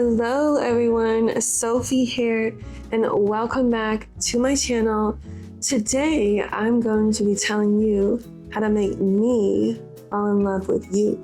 Hello everyone, Sophie here, and welcome back to my channel. Today I'm going to be telling you how to make me fall in love with you.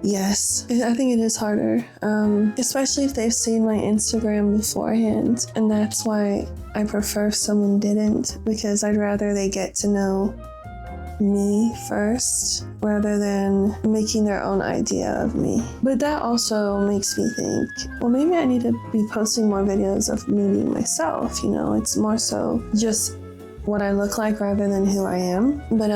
Yes, I think it is harder, especially if they've seen my Instagram beforehand, and that's why I prefer if someone didn't, because I'd rather they get to know me first rather than making their own idea of me. But that also makes me think, well, maybe I need to be posting more videos of me being myself, it's more so just what I look like rather than who I am. But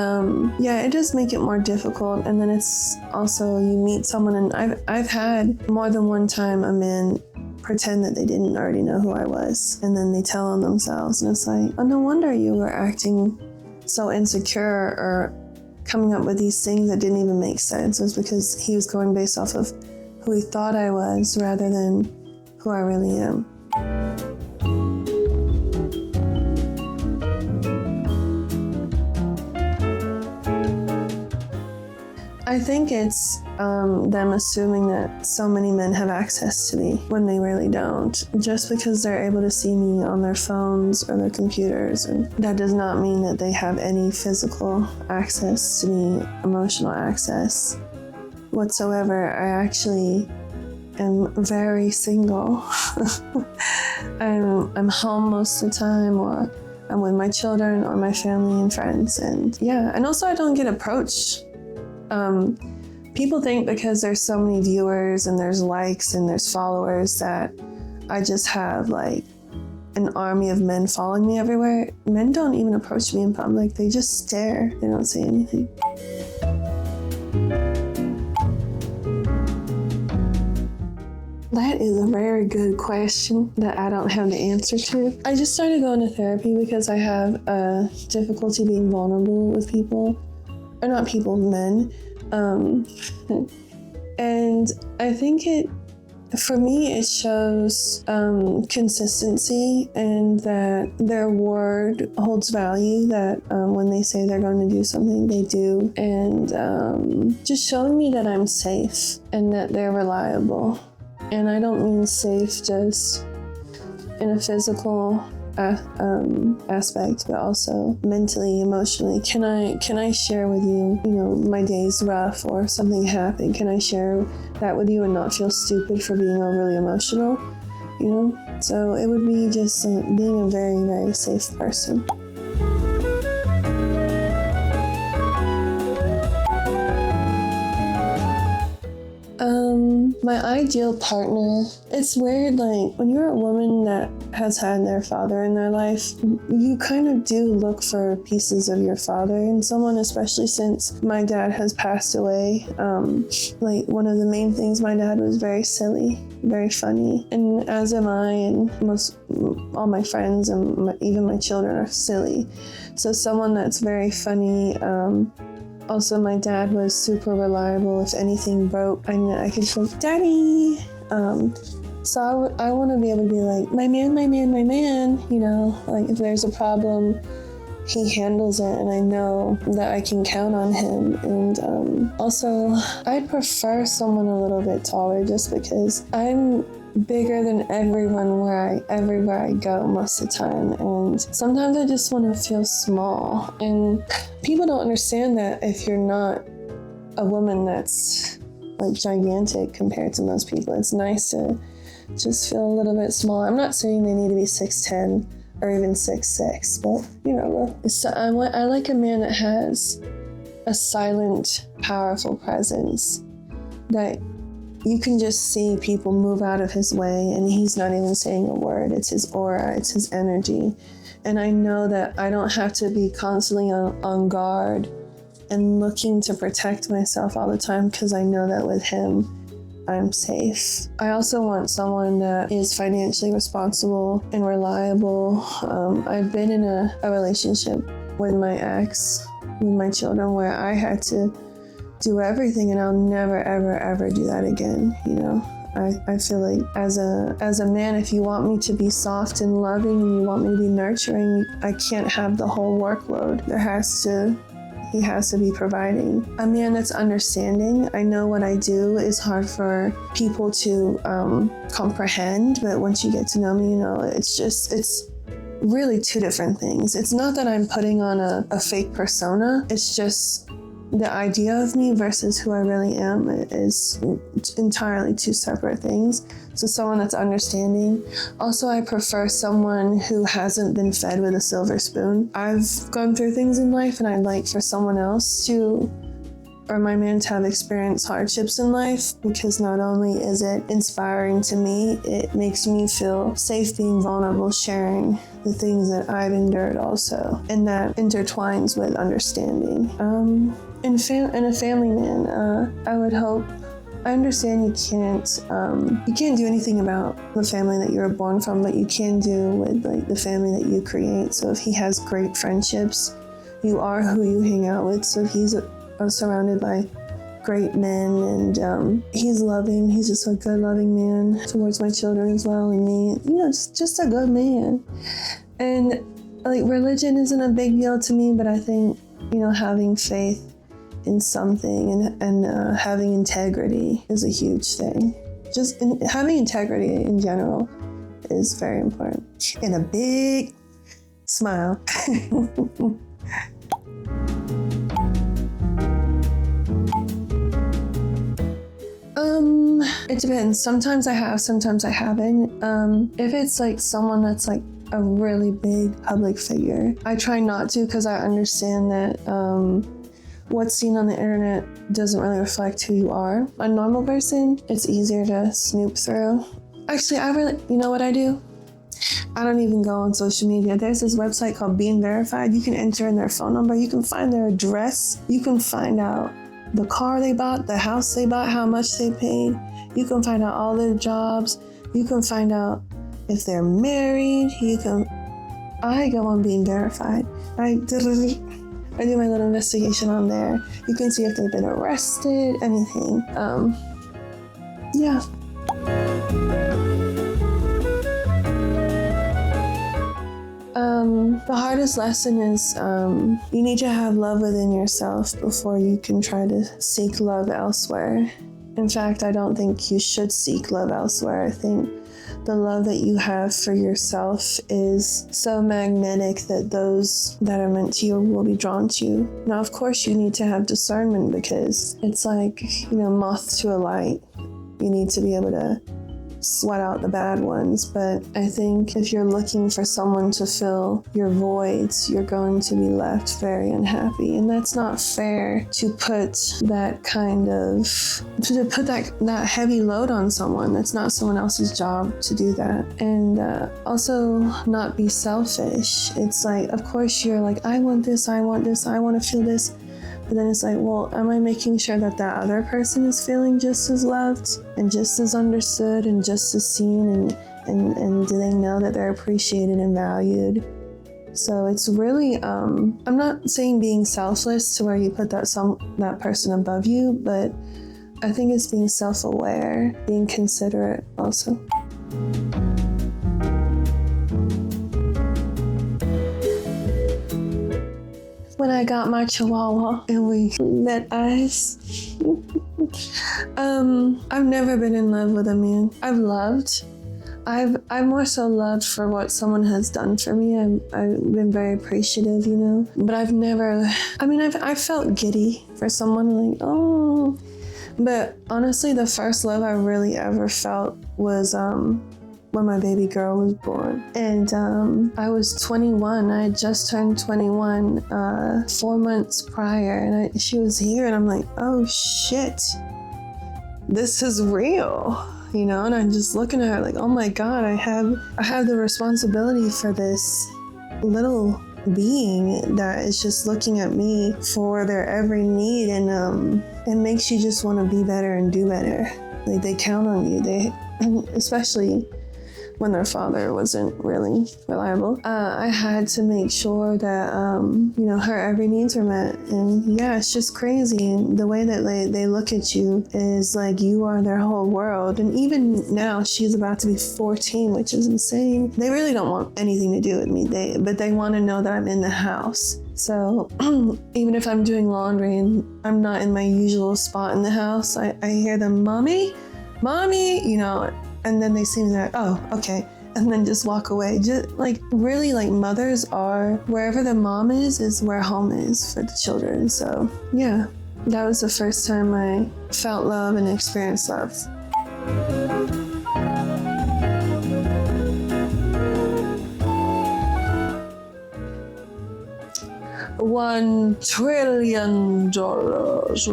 yeah, it does make it more difficult. And then it's also, you meet someone, and I've had more than one time a man pretend that they didn't already know who I was, and then they tell on themselves, and it's like, oh, no wonder you were acting so insecure or coming up with these things that didn't even make sense. It was because he was going based off of who he thought I was rather than who I really am. I think it's them assuming that so many men have access to me when they really don't, just because they're able to see me on their phones or their computers. And that does not mean that they have any physical access to me, emotional access whatsoever. I actually am very single. I'm home most of the time, or I'm with my children or my family and friends. And yeah, and also I don't get approached. People think because there's so many viewers and there's likes and there's followers that I just have like an army of men following me everywhere. Men don't even approach me in public. They just stare. They don't say anything. That is a very good question that I don't have the answer to. I just started going to therapy because I have difficulty being vulnerable with people. Or not people, men. And I think for me, it shows consistency, and that their word holds value, that when they say they're going to do something, they do. And just showing me that I'm safe and that they're reliable. And I don't mean safe just in a physical aspect, but also mentally, emotionally. Can I share with you, my day's rough or something happened? Can I share that with you and not feel stupid for being overly emotional? So it would be just being a very, very safe person. My ideal partner, it's weird, like when you're a woman that has had their father in their life, you kind of do look for pieces of your father in someone, especially since my dad has passed away. Like one of the main things, my dad was very silly, very funny, and as am I, and all my friends and even my children are silly. So someone that's very funny. Also, my dad was super reliable. If anything broke, I could go, Daddy. So I want to be able to be like, my man, like if there's a problem, he handles it, and I know that I can count on him. And also, I'd prefer someone a little bit taller, just because I'm bigger than everyone everywhere I go most of the time, and sometimes I just want to feel small. And people don't understand that if you're not a woman that's like gigantic compared to most people, it's nice to just feel a little bit small. I'm not saying they need to be 6'10" or even 6'6", but I like a man that has a silent, powerful presence, that you can just see people move out of his way and he's not even saying a word. It's his aura, it's his energy. And I know that I don't have to be constantly on guard and looking to protect myself all the time, because I know that with him, I'm safe. I also want someone that is financially responsible and reliable. I've been in a relationship with my ex, with my children, where I had to do everything, and I'll never, ever, ever do that again, you know? I feel like as a man, if you want me to be soft and loving and you want me to be nurturing, I can't have the whole workload. He has to be providing. A man that's understanding. I know what I do is hard for people to comprehend, but once you get to know me, you know, it's really two different things. It's not that I'm putting on a fake persona. It's just the idea of me versus who I really am is entirely two separate things. So someone that's understanding. Also, I prefer someone who hasn't been fed with a silver spoon. I've gone through things in life, and I'd like for someone else or my man to have experienced hardships in life, because not only is it inspiring to me, it makes me feel safe being vulnerable, sharing the things that I've endured also. And that intertwines with understanding. And a family man, I would hope. I understand you can't do anything about the family that you were born from, but you can do with like the family that you create. So if he has great friendships, you are who you hang out with. So he's surrounded by great men, and he's loving. He's just a good, loving man towards my children as well, and me. You know, just a good man. And like religion isn't a big deal to me, but I think, you know, having faith in something and having integrity is a huge thing. Just having integrity in general is very important. And a big smile. It depends. Sometimes I have, sometimes I haven't. If it's like someone that's like a really big public figure, I try not to, because I understand that what's seen on the internet doesn't really reflect who you are. A normal person, it's easier to snoop through. Actually, you know what I do? I don't even go on social media. There's this website called Being Verified. You can enter in their phone number. You can find their address. You can find out the car they bought, the house they bought, how much they paid. You can find out all their jobs. You can find out if they're married. I go on Being Verified. I do my little investigation on there. You can see if they've been arrested, anything. Yeah. The hardest lesson is you need to have love within yourself before you can try to seek love elsewhere. In fact, I don't think you should seek love elsewhere. I think the love that you have for yourself is so magnetic that those that are meant to you will be drawn to you. Now, of course, you need to have discernment, because it's like, you know, moth to a light. You need to be able to sweat out the bad ones. But I think if you're looking for someone to fill your voids, you're going to be left very unhappy. And that's not fair to put that heavy load on someone. That's not someone else's job to do that. And also not be selfish. It's like, of course you're like, I want this, I want to feel this. But then it's like, well, am I making sure that other person is feeling just as loved and just as understood and just as seen, and do they know that they're appreciated and valued? So it's really, I'm not saying being selfless to where you put that person above you, but I think it's being self-aware, being considerate also. When I got my chihuahua and we met eyes. I've never been in love with a man. I've more so loved for what someone has done for me. I've been very appreciative, you know. But I've felt giddy for someone, like, oh. But honestly, the first love I really ever felt was when my baby girl was born. And I was 21. I had just turned 21 4 months prior, and she was here, and I'm like, oh shit, this is real, you know? And I'm just looking at her like, oh my God, I have the responsibility for this little being that is just looking at me for their every need, and it makes you just want to be better and do better. Like, they count on you. Especially when their father wasn't really reliable. I had to make sure that, you know, her every needs were met. And yeah, it's just crazy. And the way that they look at you is like you are their whole world. And even now, she's about to be 14, which is insane. They really don't want anything to do with me, but they want to know that I'm in the house. So even if I'm doing laundry and I'm not in my usual spot in the house, I hear them, mommy, you know, and then they see me like, oh, okay. And then just walk away. Just like really, like mothers are, wherever the mom is where home is for the children. So yeah, that was the first time I felt love and experienced love. 1 trillion dollars.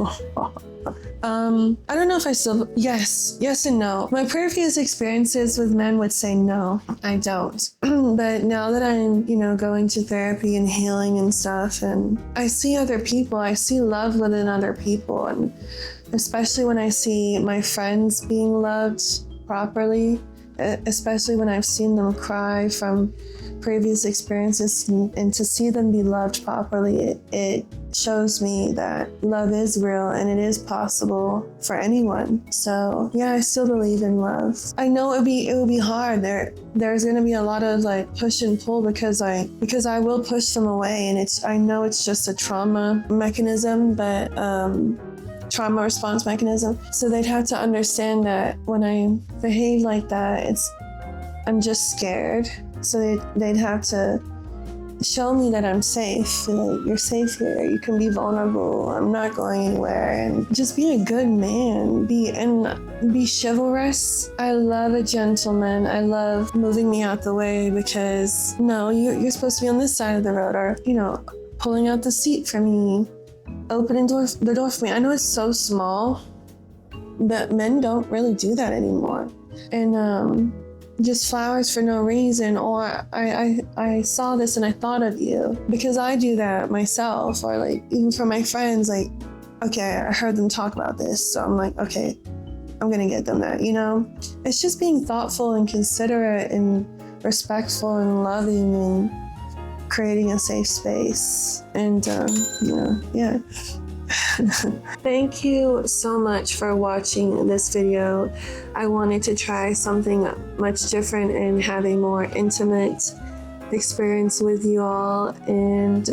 I don't know if I still, yes and no. My previous experiences with men would say no, I don't. But now that I'm, you know, going to therapy and healing and stuff, and I see other people, I see love within other people, and especially when I see my friends being loved properly, especially when I've seen them cry from previous experiences, and to see them be loved properly, it shows me that love is real and it is possible for anyone. So yeah, I still believe in love. I know it would be hard. There's gonna be a lot of like push and pull because I will push them away, and I know it's just a trauma mechanism, but trauma response mechanism. So they'd have to understand that when I behave like that, I'm just scared. So they'd have to show me that I'm safe. Like, you're safe here. You can be vulnerable. I'm not going anywhere. And just be a good man. Be chivalrous. I love a gentleman. I love moving me out the way because no, you're supposed to be on this side of the road, or you know, pulling out the seat for me, opening the door for me. I know it's so small, but men don't really do that anymore. And just flowers for no reason, or I saw this and I thought of you, because I do that myself, or like even for my friends, like, okay, I heard them talk about this, so I'm like, okay, I'm gonna get them that, you know? It's just being thoughtful and considerate and respectful and loving and creating a safe space. And, you know, yeah. Thank you so much for watching this video. I wanted to try something much different and have a more intimate experience with you all and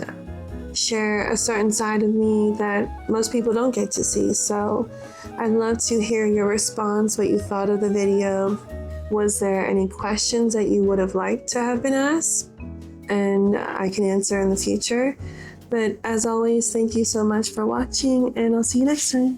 share a certain side of me that most people don't get to see. So I'd love to hear your response, what you thought of the video. Was there any questions that you would have liked to have been asked? And I can answer in the future. But as always, thank you so much for watching, and I'll see you next time.